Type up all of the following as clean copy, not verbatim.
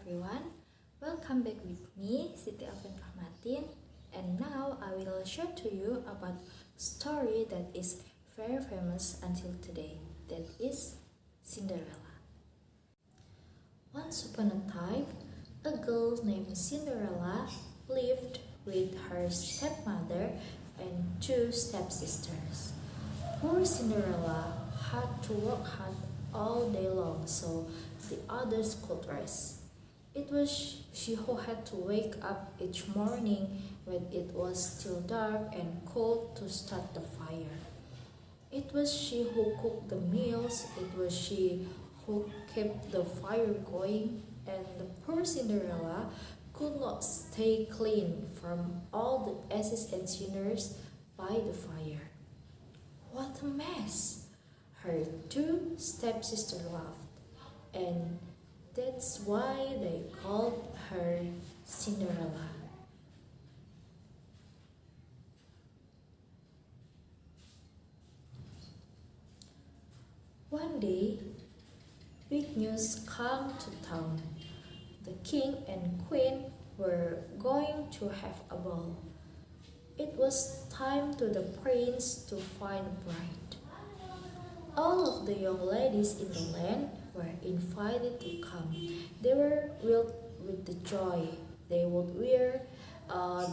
everyone, welcome back with me, Siti Alvin Rahmatin, and now I will share to you about story that is very famous until today, that is Cinderella. Once upon a time, a girl named Cinderella lived with her stepmother and two stepsisters. Poor Cinderella had to work hard all day long so the others could rest. It was she who had to wake up each morning when it was still dark and cold to start the fire. It was she who cooked the meals, it was she who kept the fire going, and the poor Cinderella could not stay clean from all the ashes and cinders by the fire. What a mess! Her two stepsisters laughed, and that's why they called her Cinderella. One day, big news came to town. The king and queen were going to have a ball. It was time to the prince to find a bride. All of the young ladies in the land were invited to come. They were filled with the joy. They would wear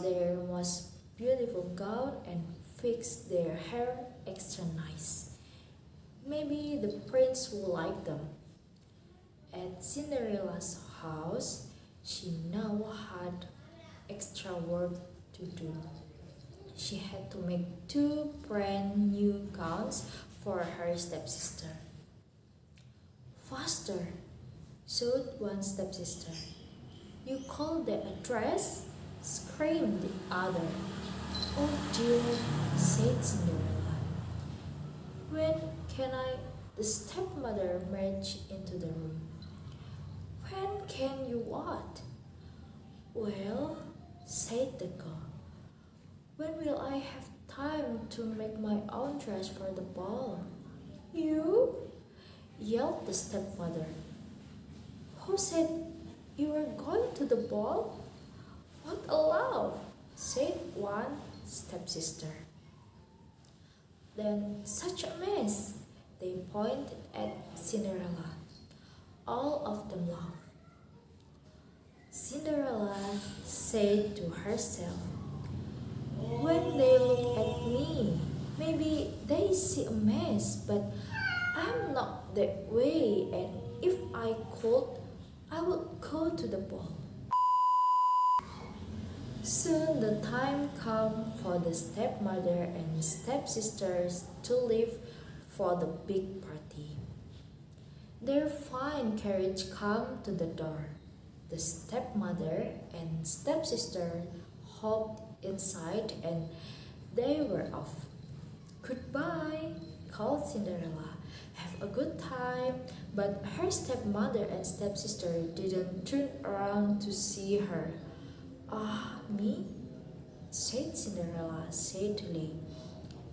their most beautiful gown and fix their hair extra nice. Maybe the prince would like them. At Cinderella's house, she now had extra work to do. She had to make two brand new gowns for her stepsister. Faster, shouted one stepsister. You call that a dress? Screamed the other. Oh dear, said Cinderella. When can I? The stepmother marched into the room. When can you what? Well, said the girl. When will I have time to make my own dress for the ball? You? Yelled the stepmother. Who said you were going to the ball? What a laugh, said one stepsister. Then such a mess. They pointed at Cinderella. All of them laughed. Cinderella said to herself, when they look at me, maybe they see a mess, but I'm not that way, and if I could, I would go to the ball. Soon the time came for the stepmother and stepsisters to leave for the big party. Their fine carriage came to the door. The stepmother and stepsister hopped inside and they were off. Goodbye, called Cinderella. Have a good time. But her stepmother and stepsister didn't turn around to see her. Ah, me? Said Cinderella sadly.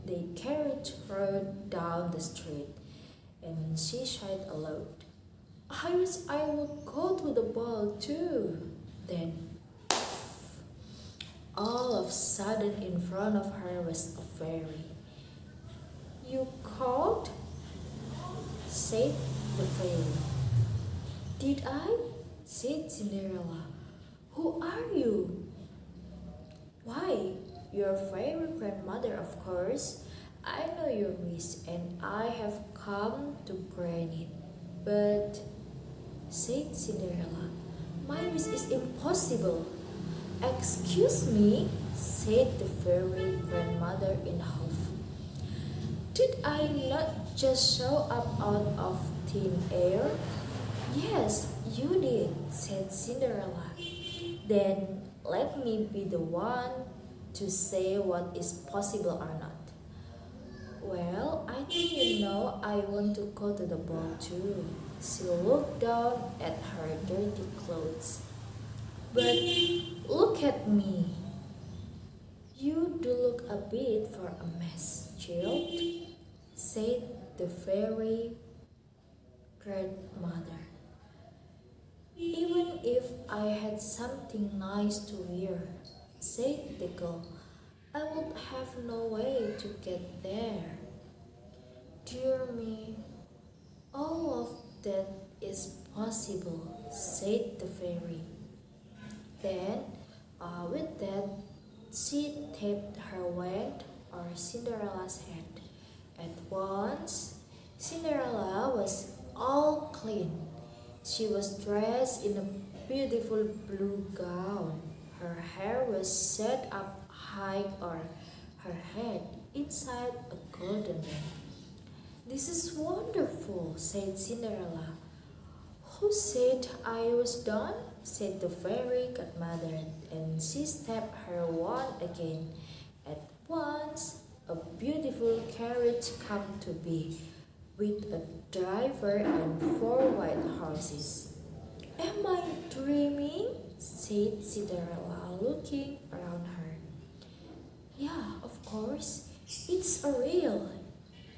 They carried her down the street and she sighed aloud. I wish I would go to the ball too. Then all of a sudden in front of her was a fairy. You called? Said the fairy. Did I? Said Cinderella. Who are you? Why, your fairy grandmother, of course. I know your wish and I have come to grant it. But, said Cinderella, my wish is impossible. Excuse me, said the fairy grandmother in a huff. Did I not just show up out of thin air? Yes, you did, said Cinderella. Then let me be the one to say what is possible or not. Well, I think you know I want to go to the ball too. She looked down at her dirty clothes. But look at me. You do look a bit for a mess, child, said the fairy grandmother. Even if I had something nice to wear, said the girl. I would have no way to get there. Dear me, all of that is possible, said the fairy. Then, with that, she tapped her wand or Cinderella's head. At once, Cinderella was all clean. She was dressed in a beautiful blue gown. Her hair was set up high on her head inside a golden band. This is wonderful, said Cinderella. Who said I was done? Said the fairy godmother, and she tapped her wand again. At once, a beautiful carriage came to be, with a driver and four white horses. Am I dreaming? Said Cinderella, looking around her. Yeah, of course, it's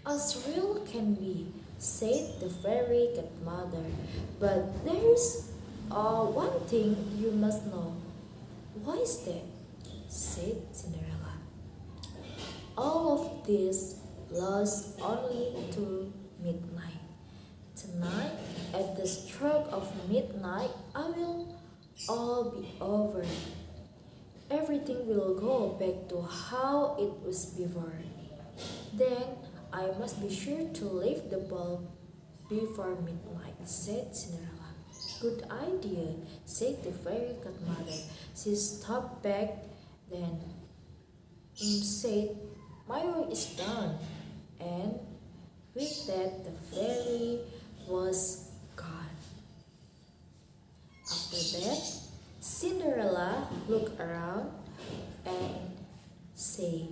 as real can be, said the fairy godmother. But there's one thing you must know. What is that? Said Cinderella. All of this lasts only to midnight. Tonight, at the stroke of midnight, I will all be over. Everything will go back to how it was before. Then I must be sure to leave the ball before midnight, said Cinderella. Good idea, said the fairy godmother. She stopped back, then said, My work is done. And with that, the fairy was gone. After that, Cinderella looked around and said,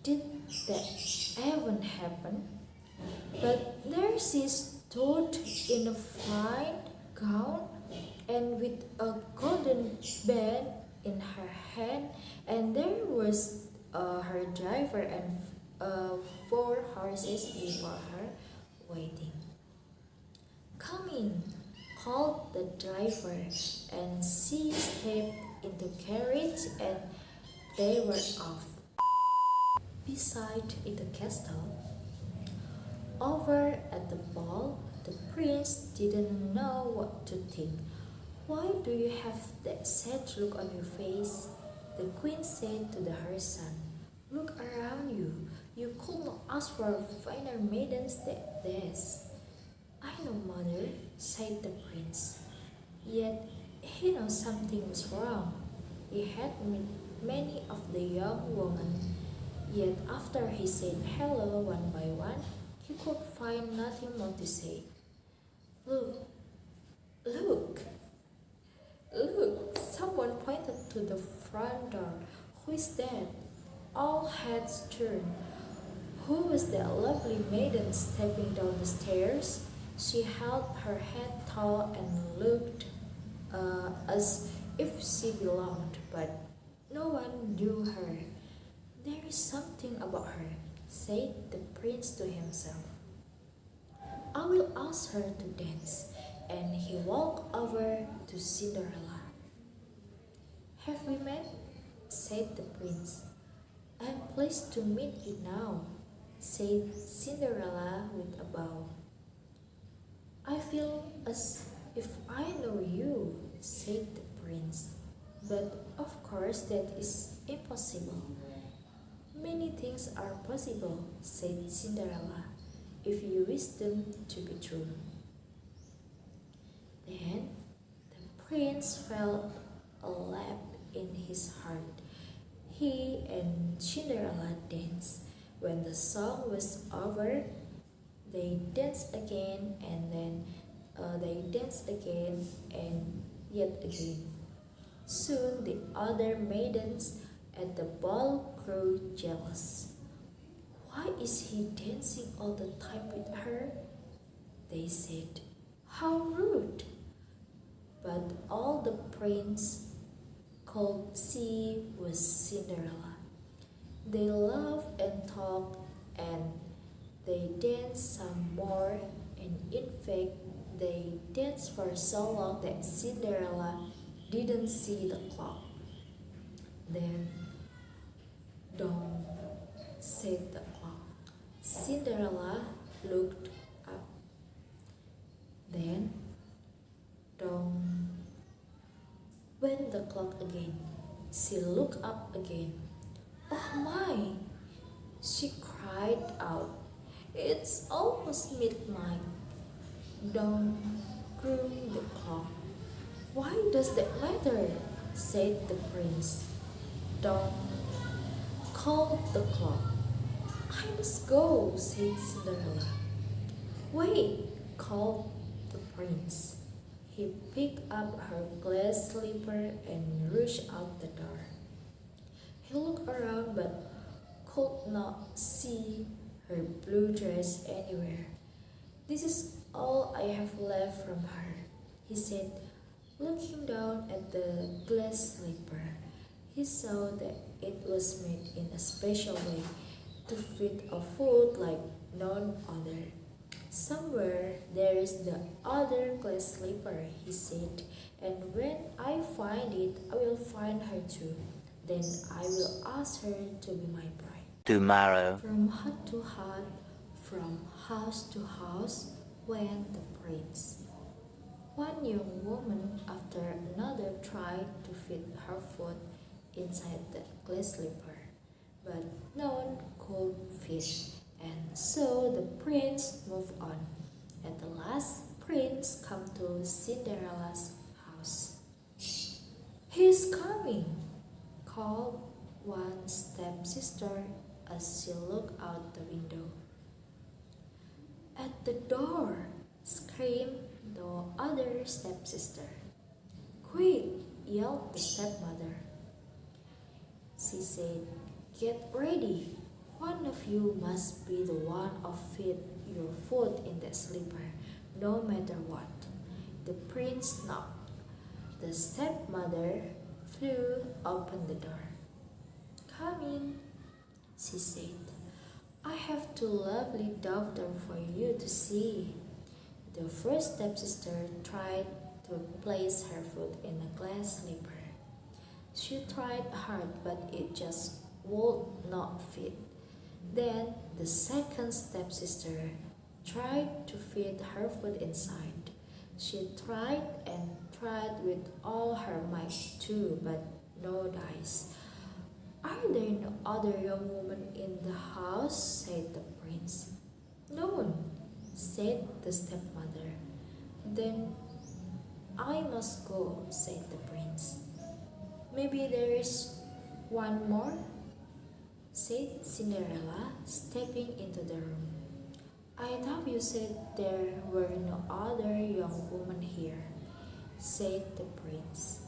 Did that even happen? But there she stood in a fine gown and with a golden band in her hand, and there was her driver and four horses before her waiting. Come in, called the driver, and she stepped into carriage and they were off. Beside in the castle, over at the ball, the prince didn't know what to think. Why do you have that sad look on your face? The queen said to her son. Look around you. You could not ask for finer maidens than this. I know, mother, said the prince. Yet he knows something was wrong. He had met many of the young women. Yet after he said hello one by one, he could find nothing more to say. Look, look, look, someone pointed to the front door. Who is that? All heads turned. Who was that lovely maiden stepping down the stairs? She held her head tall and looked as if she belonged, but no one knew her. There is something about her, said the prince to himself. I will ask her to dance, and he walked over to Cinderella. Have we met? Said the prince. I am pleased to meet you now, said Cinderella with a bow. I feel as if I know you, said the prince. But of course that is impossible. Many things are possible, said Cinderella, if you wish them to be true. Then the prince felt a leap in his heart. He and Cinderella danced. When the song was over, they danced again, and then they danced again and yet again. Soon the other maidens at the ball grew jealous. Why is he dancing all the time with her? They said. How rude! But all the prince could see was Cinderella. They laughed and talked, and they danced some more, and in fact They danced for so long that Cinderella didn't see the clock. Then, "Dong," said the clock. Cinderella looked up. Then, "Dong," went the clock again. She looked up again. "Oh my!" she cried out. "It's almost midnight." "Dong," crooned the clock. "Why does that matter?" said the prince. "Dong," called the clock. "I must go," said Cinderella. "Wait," called the prince. He picked up her glass slipper and rushed out the door. He looked around but could not see her blue dress anywhere. "This is all I have left from her," he said, looking down at the glass slipper. He saw that it was made in a special way to fit a foot like none other. "Somewhere there is the other glass slipper," he said, "and when I find it, I will find her too. Then I will ask her to be my bride." Tomorrow. From hut to hut, from house to house, went the prince. One young woman after another tried to fit her foot inside the glass slipper, but none could fit, and so the prince moved on. At the last, prince came to Cinderella's house. "He's coming!" called one stepsister as she looked out the window. "At the door!" screamed the other stepsister. "Quick!" yelled the stepmother. She said, "Get ready. One of you must be the one to fit your foot in that slipper, no matter what." The prince knocked. The stepmother flew open the door. "Come in," she said. "I have two lovely daughters for you to see." The first stepsister tried to place her foot in a glass slipper. She tried hard, but it just would not fit. Then the second stepsister tried to fit her foot inside. She tried and tried with all her might too, but no dice. "Are there no other young women in the house?" said the prince. "No," said the stepmother. "Then I must go," said the prince. "Maybe there is one more," said Cinderella, stepping into the room. "I thought you said there were no other young women here," said the prince.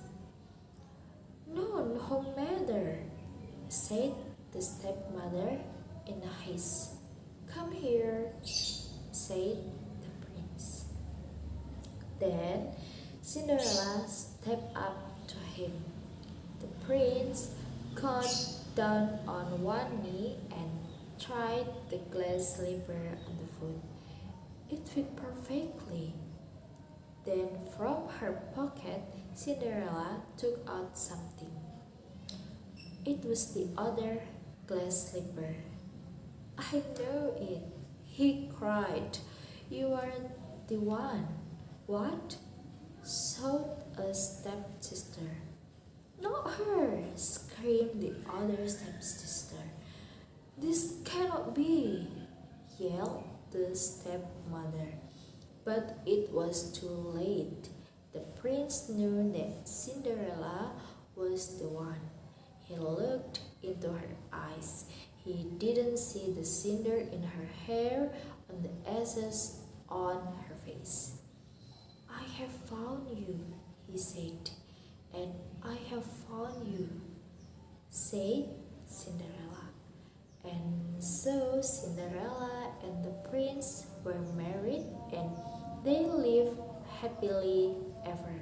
"No, no matter," said the stepmother in a haste. "Come here," said the prince. Then Cinderella stepped up to him. The prince got down on one knee and tried the glass slipper on the foot. It fit perfectly. Then from her pocket, Cinderella took out something. It was the other glass slipper. "I know it," he cried. "You are the one." "What?" shouted a stepsister. "Not her!" screamed the other stepsister. "This cannot be!" yelled the stepmother. But it was too late. The prince knew that Cinderella was the one. He looked into her eyes. He didn't see the cinder in her hair or the ashes on her face. "I have found you," he said. "And I have found you," said Cinderella. And so Cinderella and the prince were married, and they lived happily ever